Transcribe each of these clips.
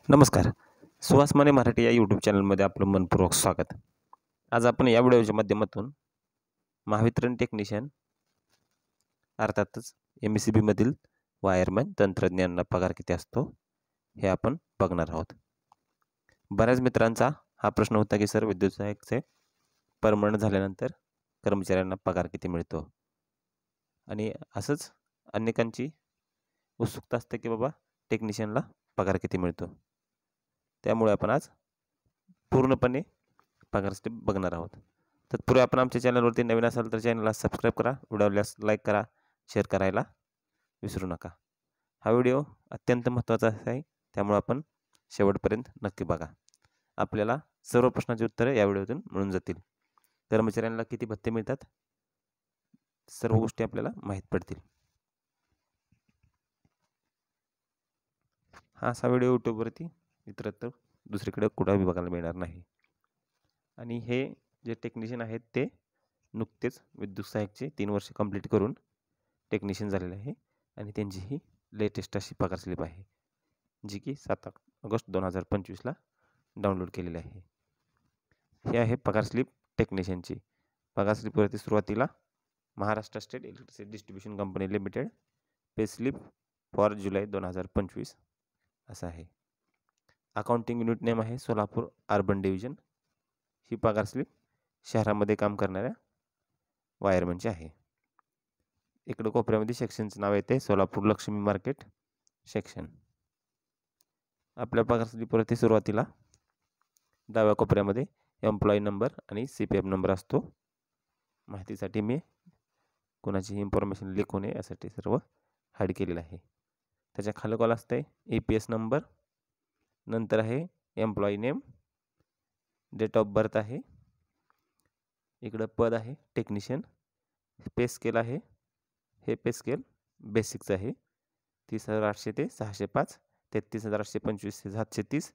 नमस्कार. सुहास माने मराठी या यूट्यूब चॅनलमध्ये आपलं मनपूर्वक स्वागत. आज आपण या व्हिडिओच्या माध्यमातून महावितरण टेक्निशियन अर्थातच MSCBमधील वायरमॅन तंत्रज्ञांना पगार किती असतो हे आपण बघणार आहोत. बऱ्याच मित्रांचा हा प्रश्न होता की सर विद्युत सहाय्यकचे परमनंट झाल्यानंतर कर्मचाऱ्यांना पगार किती मिळतो, आणि असंच अनेकांची उत्सुकता असते की बाबा टेक्निशियनला पगार किती मिळतो. त्यामुळे आपण आज पूर्णपणे पगार स्लिप बघणार आहोत. तत्पूर्वी आपण आमच्या चॅनलवरती नवीन असाल तर चॅनलला सबस्क्राईब करा, व्हिडिओला लाईक करा, शेअर करायला विसरू नका. हा व्हिडिओ अत्यंत महत्त्वाचा आहे, त्यामुळे आपण शेवटपर्यंत नक्की बघा. आपल्याला सर्व प्रश्नांची उत्तरे या व्हिडिओतून मिळून जातील. कर्मचाऱ्यांना किती भत्ते मिळतात, सर्व गोष्टी आपल्याला माहीत पडतील. हा असा व्हिडिओ यूट्यूबवरती इतरत्र दुसरीकडे कुठंही बघायला मिळणार नाही. आणि हे जे टेक्निशियन आहेत ते नुकतेच विद्युत सहाय्यकचे 3 वर्ष कंप्लीट करून टेक्निशियन झालेले आहे, आणि त्यांची ही लेटेस्ट अशी पगार स्लिप आहे, जी की 7 ऑगस्ट 2025ला डाउनलोड केलेली आहे. हे आहे पगार स्लिप टेक्निशियनची. पगार स्लिपवरती सुरुवातीला Maharashtra state electricity distribution company limited pay slip for जुलै 2025 असं आहे. अकाउंटिंग युनिट नेम आहे सोलापूर अर्बन डिव्हिजन. ही पगार स्लिप शहरामध्ये काम करणाऱ्या वायरमनची आहे. इकडं कोपऱ्यामध्ये सेक्शनचं नाव येते सोलापूर लक्ष्मी मार्केट सेक्शन. आपल्या पगार स्लिपवरती सुरुवातीला डाव्या कोपऱ्यामध्ये एम्प्लॉई नंबर आणि CPF नंबर असतो. माहितीसाठी मी कोणाची इन्फॉर्मेशन लीक होणे यासाठी सर्व हाईड केलेलं आहे. त्याच्या खाली कॉल असते EPS नंबर, नंतर आहे employee name, date of birth आहे, इकडं पद आहे टेक्निशियन, पे स्केल आहे, हे पे स्केल बेसिकचं आहे 30,800 ते 605, 33,825 ते 730,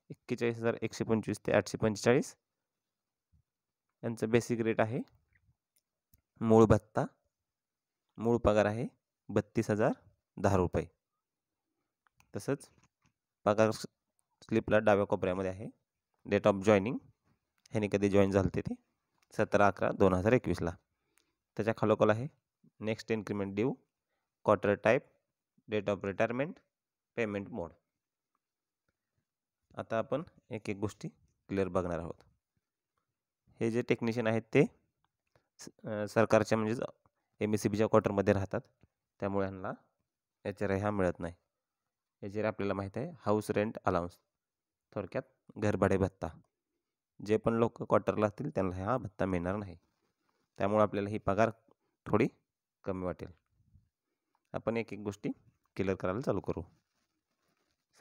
41,125 ते 845 यांचं बेसिक रेट आहे. मूळ भत्ता, मूळ पगार आहे 32,010 रुपये. तसंच पगार स्लिपला डाव्या कोपऱ्यामध्ये आहे डेट ऑफ जॉईनिंग, ह्याने कधी जॉईन झालं ते 17/11/2021ला. त्याच्या खालोखाल आहे next increment due, quarter type, date of retirement, payment mode. आता आपण एक एक गोष्टी क्लिअर बघणार आहोत. हे जे टेक्निशियन आहेत ते सरकारच्या म्हणजेच MSCBच्या क्वार्टरमध्ये राहतात, त्यामुळे ह्यांना HRA हा मिळत नाही. HRA आपल्याला माहीत आहे हाऊस रेंट अलाउन्स, थोडक्यात घरभाडे भत्ता. जे पण लोक क्वार्टरला असतील त्यांना हा भत्ता मिळणार नाही, त्यामुळे आपल्याला ही पगार थोडी कमी वाटेल. आपण एक एक गोष्टी क्लिअर करायला चालू करू.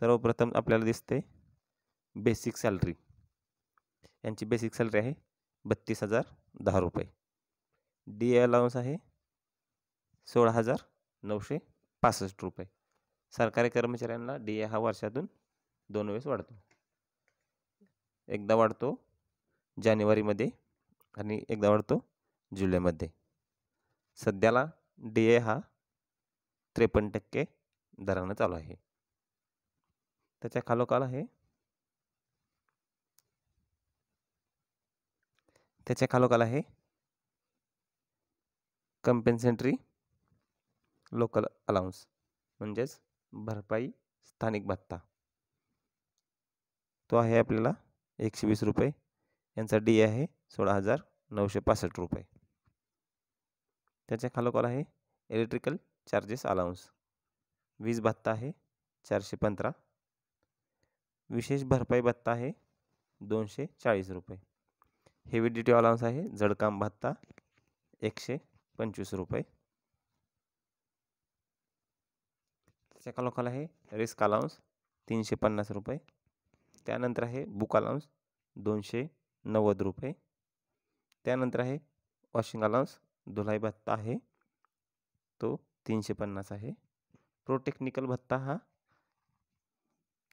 सर्वप्रथम आपल्याला दिसते बेसिक सॅलरी. यांची बेसिक सॅलरी आहे 32,010 रुपये. DA अलाउन्स आहे 16,965 रुपये. सरकारी कर्मचाऱ्यांना DA हा वर्षातून 2 वेळेस वाढतो. एकदा वाढतो जानेवारीमध्ये आणि एकदा वाढतो जुलैमध्ये. सध्याला DA हा 53% दरानं चालू आहे. त्याच्या खालोखाल आहे कंपेन्सेटरी लोकल अलाउन्स, म्हणजेच भरपाई स्थानिक भत्ता. तो आहे आपल्याला 120 रुपये. यांचा DA आहे 16,965 रुपये. त्याच्या खालोखाल आहे इलेक्ट्रिकल चार्जेस अलाउन्स, वीज भत्ता आहे 415. विशेष भरपाई भत्ता आहे 240 रुपये. हेवी ड्युटी अलाउन्स आहे जडकाम भत्ता 125 रुपये. त्याच्या खालोखाल आहे रिस्क अलाउन्स 350 रुपये. त्यानंतर आहे बुक अलाउन्स 290 रुपये. त्यानंतर आहे वॉशिंग अलाउन्स, धुलाई भत्ता आहे तो 350 आहे. प्रो टेक्निकल भत्ता हा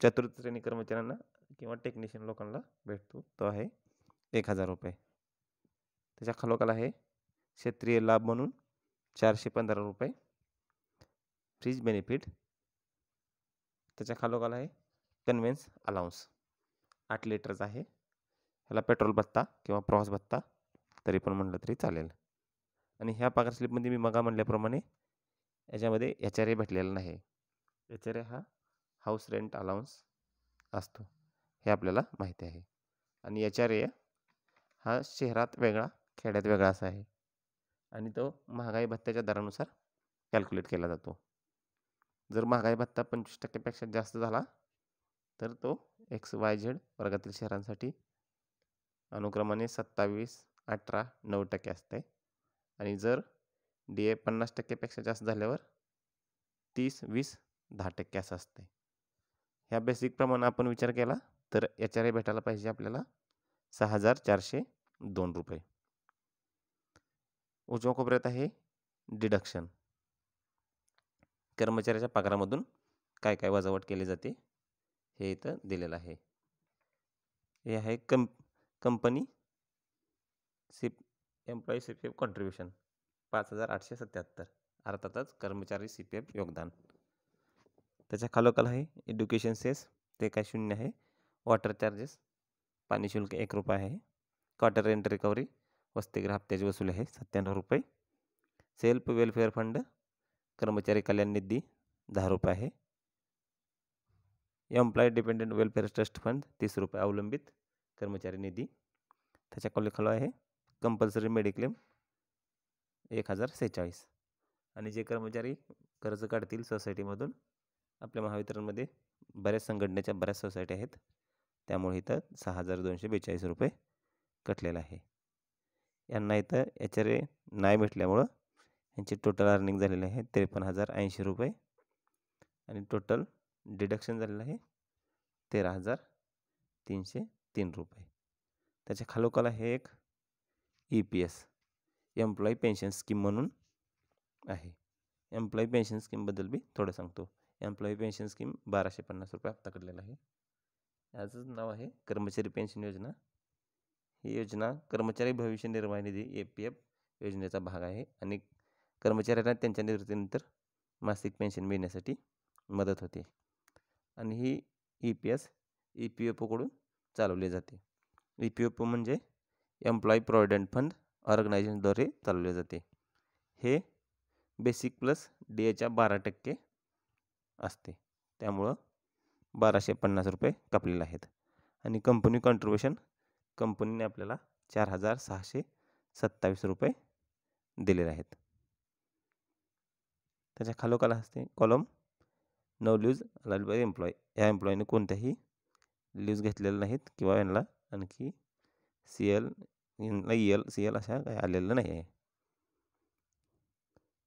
चतुर्थ श्रेणी कर्मचाऱ्यांना किंवा टेक्निशियन लोकांना भेटतो, तो आहे 1,000 रुपये. त्याच्या खालोखाल आहे क्षेत्रीय लाभ म्हणून 415 रुपये. Freeze benefit. त्याच्या खालोखाल आहे कन्व्हेन्स अलाउन्स 8 लिटरचा आहे. ह्याला पेट्रोल भत्ता किंवा प्रवास भत्ता तरी पण म्हटलं तरी चालेल. आणि ह्या पगार स्लिपमध्ये मी मगा म्हटल्याप्रमाणे याच्यामध्ये HRA भेटलेला नाही. HRA हा हाऊस रेंट अलाउन्स असतो, हे आपल्याला माहिती आहे. आणि HRA हा शहरात वेगळा, खेड्यात वेगळा असा आहे. आणि तो महागाई भत्त्याच्या दरानुसार कॅल्क्युलेट केला जातो. जर महागाई भत्ता 25% जास्त झाला तर तो XYZ वर्गातील शहरांसाठी अनुक्रमाने 27, 18, 9% असते. आणि जर DA 50% जास्त झाल्यावर 30, 20, 10% असं असते. ह्या बेसिक प्रमाणे आपण विचार केला तर HRA भेटायला पाहिजे आपल्याला 6,402 रुपये. उजव्या कोपऱ्यात आहे डिडक्शन. कर्मचाऱ्याच्या पगारामधून काय काय वजावट केली जाते हे इथं दिलेलं आहे. हे आहे कंपनी एम्प्लॉई CPF कॉन्ट्रीब्युशन 5,877, अर्थातच कर्मचारी CPF योगदान. त्याच्या खालोखाल आहे एज्युकेशन सेस, ते काय 0 आहे. वॉटर चार्जेस, पाणी शुल्क 1 रुपया आहे. क्वार्टर रेंट रिकव्हरी, वसतिगृह हप्त्याची वसुली आहे 97 रुपये. सेल्फ वेलफेअर फंड, कर्मचारी कल्याण निधी 10 रुपये आहे. Employee dependent welfare trust fund 30 रुपये अवलंबित कर्मचारी निधी. त्याच्या खालोखाल आहे कंपल्सरी मेडिक्लेम 1,046. आणि जे कर्मचारी कर्ज काढतील सोसायटीमधून, आपल्या महावितरणमध्ये बऱ्याच संघटनेच्या बऱ्याच सोसायटी आहेत, त्यामुळे इथं 6,242 रुपये कटलेलं आहे. यांना इथं HRA नाही भेटल्यामुळं यांची टोटल अर्निंग झालेली आहे 53,080 रुपये. आणि टोटल डिडक्शन झालेलं आहे 13,303 रुपये. त्याच्या खालोखाल आहे एक EPS एम्प्लॉई पेन्शन स्कीम म्हणून आहे. एम्प्लॉई पेन्शन स्कीमबद्दल बी थोडं सांगतो. एम्प्लॉई पेन्शन स्कीम 1,250 रुपये हप्ता काढलेला आहे. याचंच नाव आहे कर्मचारी पेन्शन योजना. ही योजना कर्मचारी भविष्य निर्वाह निधी APF योजनेचा भाग आहे आणि कर्मचाऱ्यांना त्यांच्या निवृत्तीनंतर मासिक पेन्शन मिळण्यासाठी मदत होते. आणि ही EPS EPFOकडून चालवली जाते. EPFO म्हणजे एम्प्लॉई प्रॉव्हिडंट फंड ऑर्गनायझेशनद्वारे चालवले जाते. हे बेसिक प्लस DAच्या 12% असते, त्यामुळं 1,250 रुपये कापलेले आहेत. आणि कंपनी कॉन्ट्रीब्युशन, कंपनीने आपल्याला 4,627 रुपये दिलेले आहेत. त्याच्या खालोखाल असते column no leaves allowed by employee. ह्या एम्प्लॉईने कोणत्याही लीव्ज घेतलेल्या नाहीत किंवा यांना आणखी CL, EL, CL अशा काही आलेलं नाही आहे.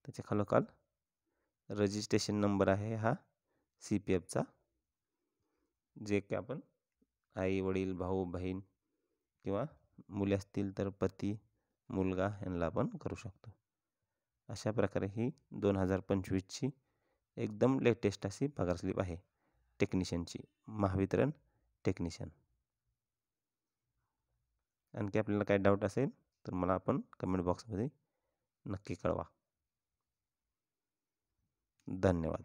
त्याच्या खालोखाल रजिस्ट्रेशन नंबर आहे हा CPFचा, जे की आपण आई वडील भाऊ बहीण किंवा मुले असतील तर पती मुलगा यांना आपण करू शकतो. अशा प्रकारे ही 2025ची एकदम लेटेस्ट अशी पगार स्लिप आहे टेक्निशियनची, महावितरण टेक्निशियन. आणखी आपल्याला काही डाऊट असेल तर मला आपण कमेंट बॉक्समध्ये नक्की कळवा. धन्यवाद.